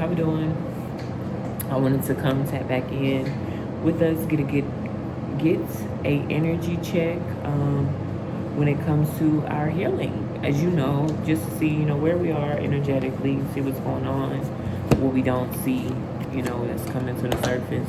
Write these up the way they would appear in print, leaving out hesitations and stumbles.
how we doing? I wanted to come tap back in with us, get a energy check when it comes to our healing. As you know, just to see where we are energetically, see what's going on, what we don't see, that's coming to the surface,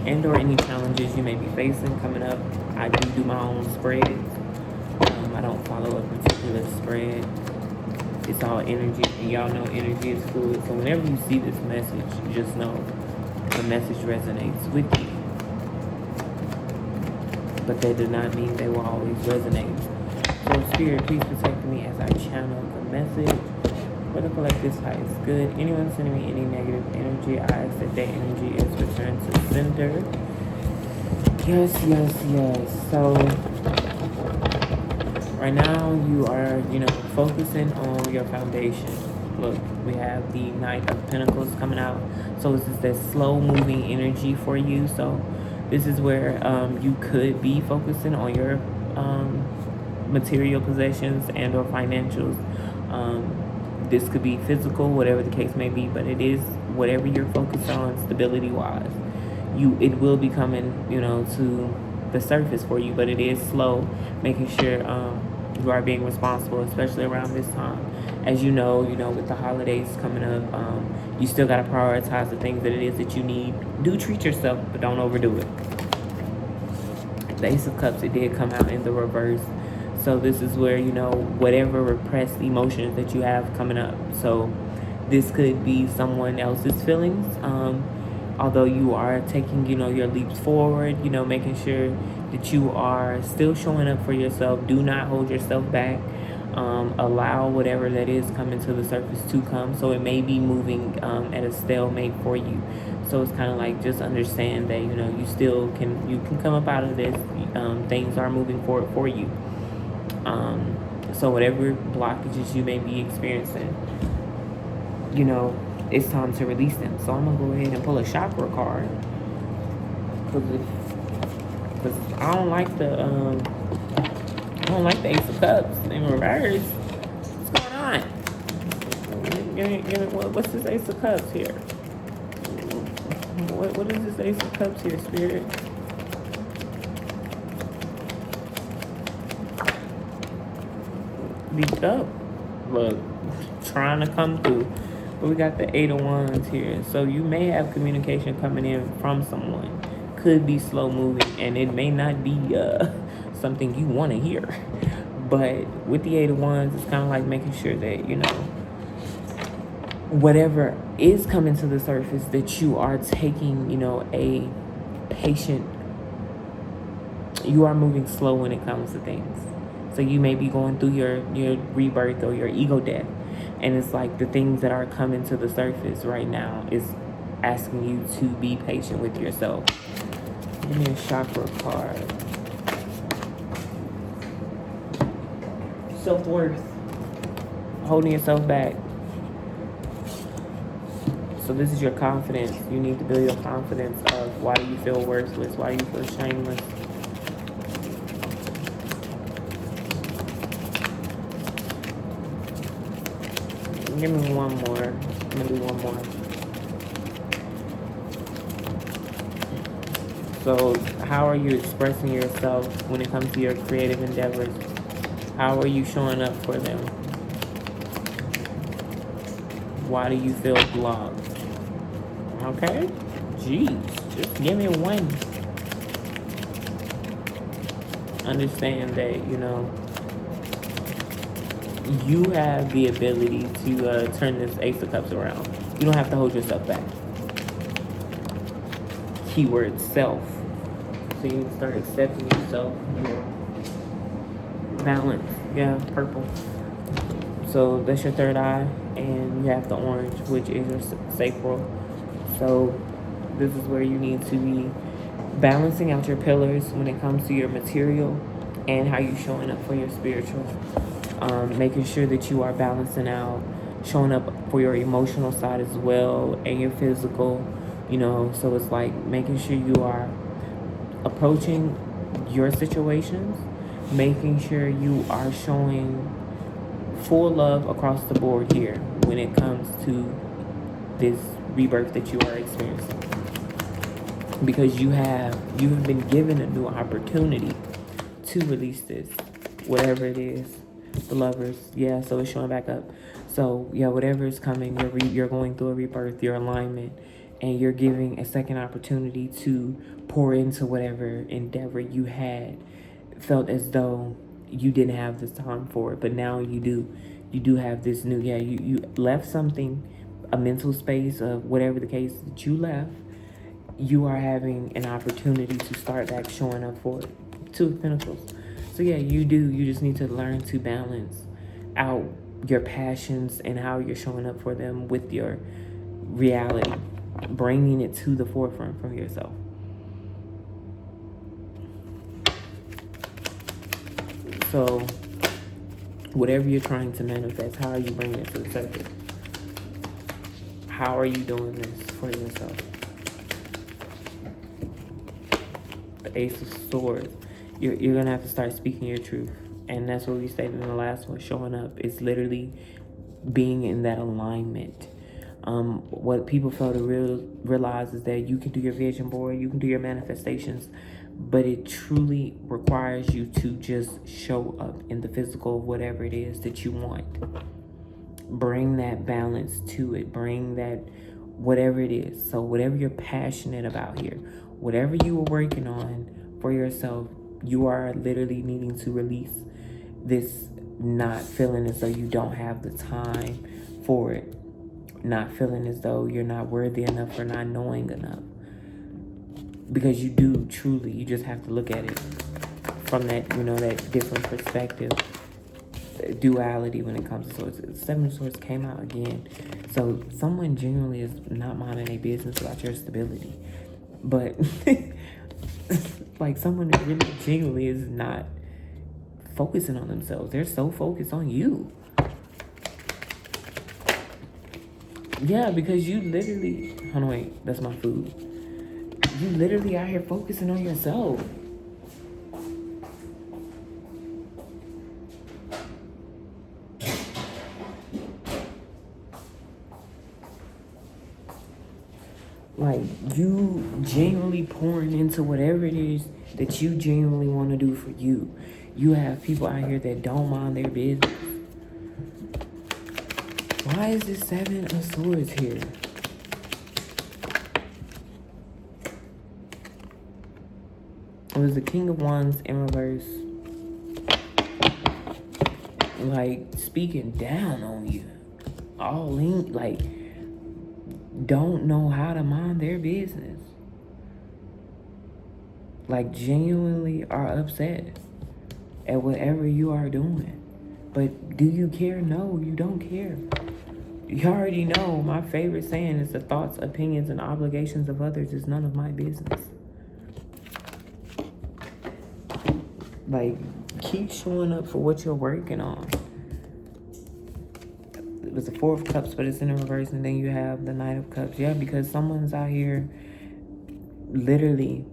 and or any challenges you may be facing coming up. I do my own spreads. I don't follow a particular spread. It's all energy, and y'all know energy is fluid. So whenever you see this message, just know the message resonates with you. But that does not mean they will always resonate. So Spirit, please protect me as I channel the message for the collective's highest good. Anyone sending me any negative energy, I ask that that energy is returned to sender. Yes. So right now you are, focusing on your foundation. Look, we have the Knight of Pentacles coming out. So this is that slow moving energy for you. So this is where you could be focusing on your material possessions and or financials. This could be physical, whatever the case may be, but it is whatever you're focused on stability wise. It will be coming, to the surface for you, but it is slow, making sure you are being responsible, especially around this time. As you know, with the holidays coming up, you still got to prioritize the things that it is that you need. Do treat yourself, but don't overdo it. The Ace of Cups, it did come out in the reverse. So this is where, whatever repressed emotions that you have coming up. So this could be someone else's feelings. Although you are taking, your leaps forward, making sure that you are still showing up for yourself. Do not hold yourself back. Allow whatever that is coming to the surface to come. So it may be moving at a stalemate for you. So it's kind of like, just understand that, you still can come up out of this. Things are moving forward for you. So whatever blockages you may be experiencing, it's time to release them. So I'm going to go ahead and pull a chakra card. Because I don't like the Ace of Cups in reverse. What's going on? Give me, what's this Ace of Cups here? What is this Ace of Cups here, Spirit? Beat up. Look, trying to come through. But we got the Eight of Wands here. So you may have communication coming in from someone. Could be slow moving, and it may not be something you want to hear. But with the Eight of Wands, it's kind of like making sure that, whatever is coming to the surface, that you are taking, a patient, you are moving slow when it comes to things. So you may be going through your rebirth or your ego death. And it's like the things that are coming to the surface right now is asking you to be patient with yourself. Give me a chakra card. Self-worth. Holding yourself back. So this is your confidence. You need to build your confidence of why do you feel worthless? Why do you feel shameless? Give me one more. I'm going to do one more. So how are you expressing yourself when it comes to your creative endeavors? How are you showing up for them? Why do you feel blocked? Okay? Jeez. Just give me one. Understand that, you have the ability to turn this Ace of Cups around. You don't have to hold yourself back. Keyword self. So you can start accepting yourself. Balance. Yeah, purple. So that's your third eye. And you have the orange, which is your sacral. So this is where you need to be balancing out your pillars when it comes to your material and how you're showing up for your spiritual. Making sure that you are balancing out, showing up for your emotional side as well, and your physical, so it's like making sure you are approaching your situations, making sure you are showing full love across the board here when it comes to this rebirth that you are experiencing, because you have been given a new opportunity to release this, whatever it is. The Lovers, yeah, so it's showing back up. So yeah, whatever is coming, you're going through a rebirth, your alignment, and you're giving a second opportunity to pour into whatever endeavor you had felt as though you didn't have this time for it, but now you do. You do have this new, yeah, you left something, a mental space of whatever the case that you left. You are having an opportunity to start back showing up for it. Two of Pentacles. So yeah, you do. You just need to learn to balance out your passions and how you're showing up for them with your reality, bringing it to the forefront from yourself. So whatever you're trying to manifest, how are you bringing it to the surface? How are you doing this for yourself? The Ace of Swords. You're going to have to start speaking your truth. And that's what we stated in the last one. Showing up. It's literally being in that alignment. What people fail to realize is that you can do your vision board, you can do your manifestations, but it truly requires you to just show up in the physical of whatever it is that you want. Bring that balance to it. Bring that whatever it is. So whatever you're passionate about here, whatever you are working on for yourself, you are literally needing to release this not feeling as though you don't have the time for it. Not feeling as though you're not worthy enough or not knowing enough. Because you do truly, you just have to look at it from that, that different perspective. Duality when it comes to swords. Seven of Swords came out again. So someone genuinely is not minding their business about your stability. But like someone that really genuinely is not focusing on themselves. They're so focused on you. Yeah, because you literally... Hold on, wait. That's my food. You literally out here focusing on yourself. Like, you genuinely pouring into whatever it is that you genuinely want to do for you. You have people out here that don't mind their business. Why is this Seven of Swords here? It was the King of Wands in reverse. Like, speaking down on you. All in, like, don't know how to mind their business. Like, genuinely are upset at whatever you are doing. But do you care? No, you don't care. You already know my favorite saying is the thoughts, opinions, and obligations of others is none of my business. Like, keep showing up for what you're working on. It was the Four of Cups, but it's in the reverse, and then you have the Knight of Cups. Yeah, because someone's out here literally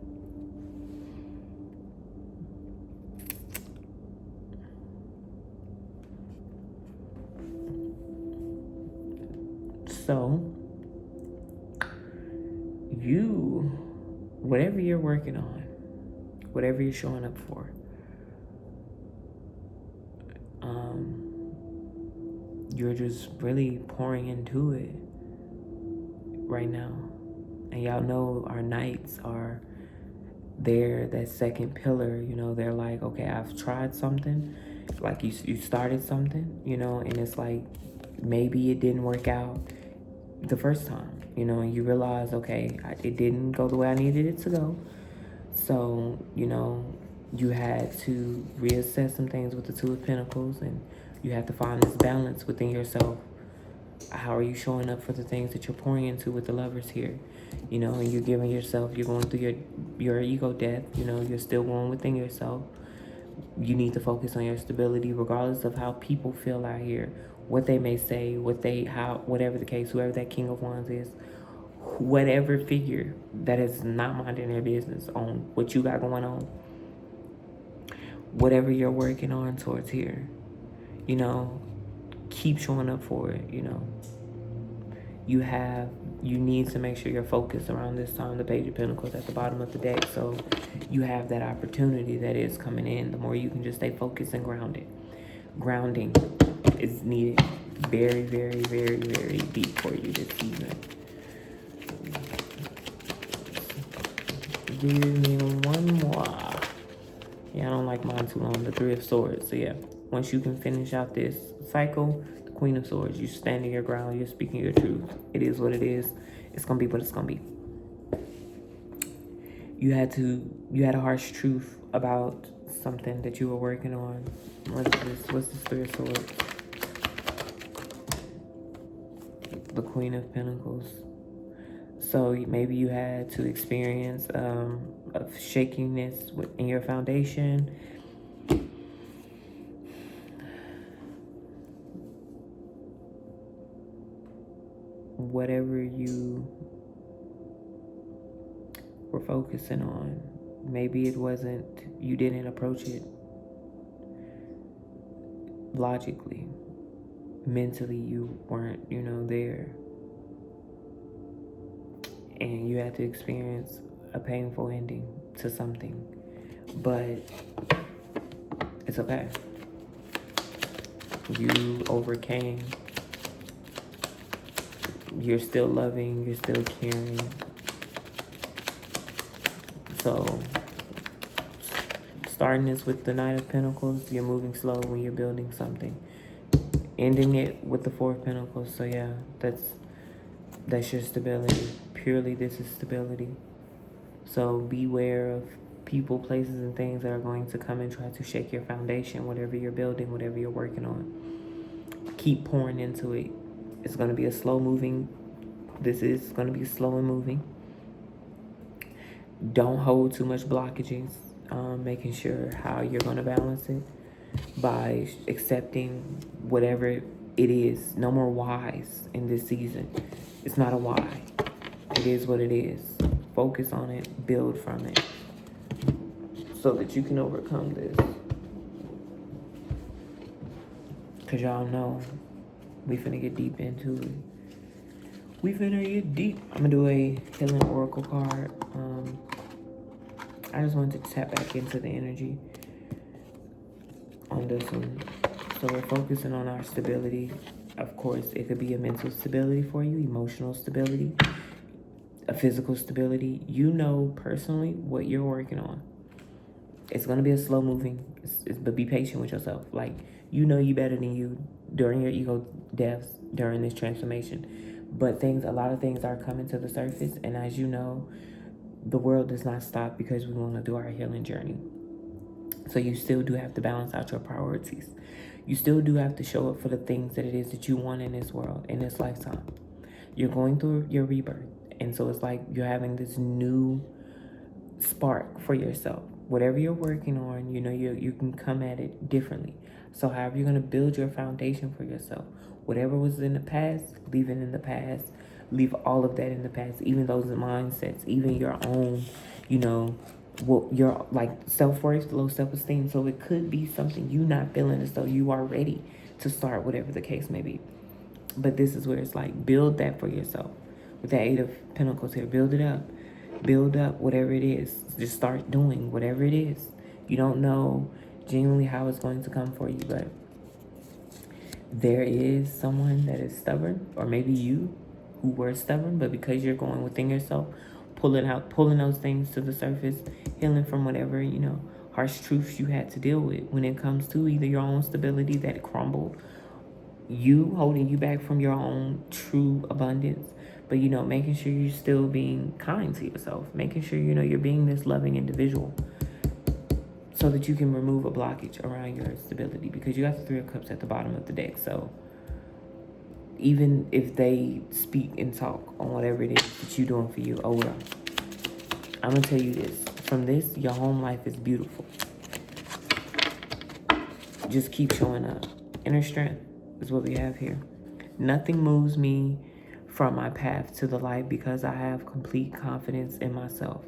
so you, whatever you're working on, whatever you're showing up for, you're just really pouring into it right now. And y'all know our knights are there, that second pillar. They're like, okay, I've tried something. Like you started something, and it's like maybe it didn't work out the first time, and you realize, okay, it didn't go the way I needed it to go. So, you had to reassess some things with the Two of Pentacles, and you have to find this balance within yourself. How are you showing up for the things that you're pouring into with the Lovers here? And you're giving yourself, you're going through your ego death, you're still going within yourself. You need to focus on your stability, regardless of how people feel out here, what they may say, whatever the case, whoever that King of Wands is, whatever figure that is not minding their business on what you got going on, whatever you're working on towards here, keep showing up for it, You need to make sure you're focused around this time. The Page of Pentacles at the bottom of the deck. So you have that opportunity that is coming in. The more you can just stay focused and grounded. Grounding is needed very, very, very, very deep for you this season. Give me one more. Yeah, I don't like mine too long. The Three of Swords. So yeah, once you can finish out this cycle, the Queen of Swords, you're standing your ground, you're speaking your truth. It is what it is. It's gonna be what it's gonna be. You had a harsh truth about something that you were working on. What is this? What's this Three of Swords? The Queen of Pentacles. So maybe you had to experience of shakiness in your foundation. Whatever you were focusing on, maybe it wasn't, you didn't approach it logically. Mentally, you weren't, there. And you had to experience a painful ending to something. But it's okay. You overcame. You're still loving. You're still caring. So, starting this with the Knight of Pentacles, you're moving slow when you're building something. Ending it with the Four of Pentacles. So yeah, that's your stability. Purely, this is stability. So beware of people, places, and things that are going to come and try to shake your foundation, whatever you're building, whatever you're working on. Keep pouring into it. It's going to be a slow moving. This is going to be slow and moving. Don't hold too much blockages. Making sure how you're going to balance it by accepting whatever it is. No more whys in this season. It's not a why. It is what it is. Focus on it. Build from it. So that you can overcome this. Because y'all know we finna get deep into it. We finna get deep. I'm gonna do a healing oracle card. I just wanted to tap back into the energy on this one. So we're focusing on our stability. Of course, it could be a mental stability for you, emotional stability, a physical stability. You know personally what you're working on. It's going to be a slow moving, but be patient with yourself. Like, you know you better than you during your ego deaths, during this transformation. But a lot of things are coming to the surface. And as you know, the world does not stop because we want to do our healing journey. So you still do have to balance out your priorities. You still do have to show up for the things that it is that you want in this world, in this lifetime. You're going through your rebirth. And so it's like you're having this new spark for yourself. Whatever you're working on, you can come at it differently. So however you're going to build your foundation for yourself, whatever was in the past, leave it in the past. Leave all of that in the past, even those mindsets, even your own, your like self-worth, low self-esteem. So it could be something you not feeling as though you are ready to start, whatever the case may be. But this is where it's like, build that for yourself. With that Eight of Pentacles here, build it up. Build up whatever it is. Just start doing whatever it is. You don't know genuinely how it's going to come for you, but there is someone that is stubborn, or maybe you who were stubborn, but because you're going within yourself, pulling those things to the surface, healing from whatever, harsh truths you had to deal with when it comes to either your own stability that crumbled, you holding you back from your own true abundance, but making sure you're still being kind to yourself, making sure you're being this loving individual, so that you can remove a blockage around your stability, because you got the Three of Cups at the bottom of the deck. So even if they speak and talk on whatever it is that you're doing for you, oh well. I'm going to tell you this. From this, your home life is beautiful. Just keep showing up. Inner strength is what we have here. Nothing moves me from my path to the light because I have complete confidence in myself.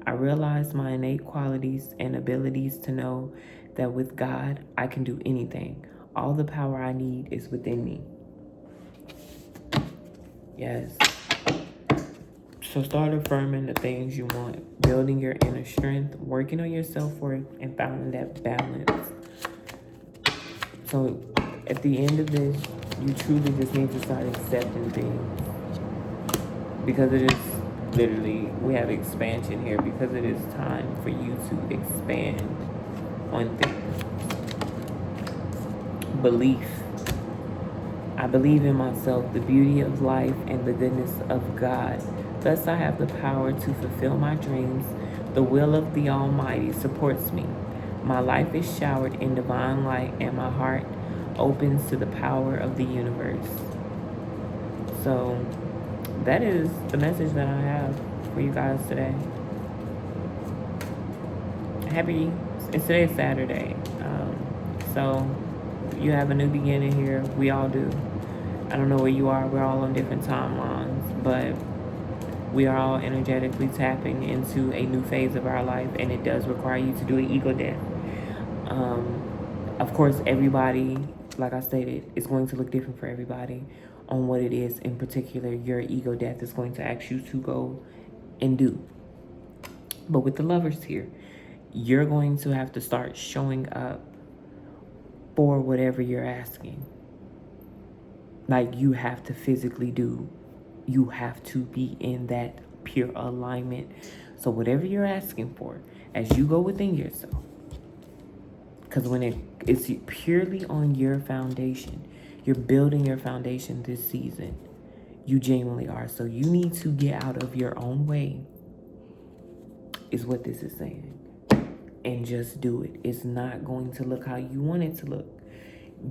I realize my innate qualities and abilities to know that with God, I can do anything. All the power I need is within me. Yes. So start affirming the things you want, building your inner strength, working on your self-worth, and finding that balance. So at the end of this, you truly just need to start accepting things. Because it is literally, we have expansion here, because it is time for you to expand on things. Belief. I believe in myself, the beauty of life, and the goodness of God. Thus I have the power to fulfill my dreams. The will of the Almighty supports me. My life is showered in divine light, and my heart opens to the power of the universe. So that is the message that I have for you guys today. Today's Saturday. So you have a new beginning here. We all do. I don't know where you are. We're all on different timelines, but we are all energetically tapping into a new phase of our life, and it does require you to do an ego death. Of course, everybody, like I stated, is going to look different for everybody on what it is in particular your ego death is going to ask you to go and do. But with the lovers here, you're going to have to start showing up for whatever you're asking. Like, you have to physically do. You have to be in that pure alignment. So whatever you're asking for, as you go within yourself, because when it's purely on your foundation, you're building your foundation this season. You genuinely are. So you need to get out of your own way, is what this is saying. And just do it. It's not going to look how you want it to look.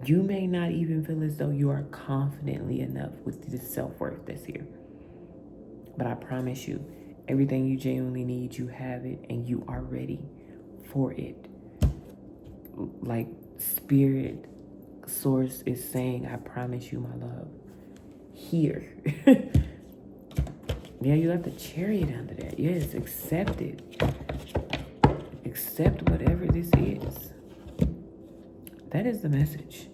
You may not even feel as though you are confidently enough with this self-worth that's here. But I promise you, everything you genuinely need, you have it, and you are ready for it. Like spirit source is saying, I promise you, my love. Here. Yeah, you got the chariot under there. Yes, accept it. Accept whatever this is. That is the message.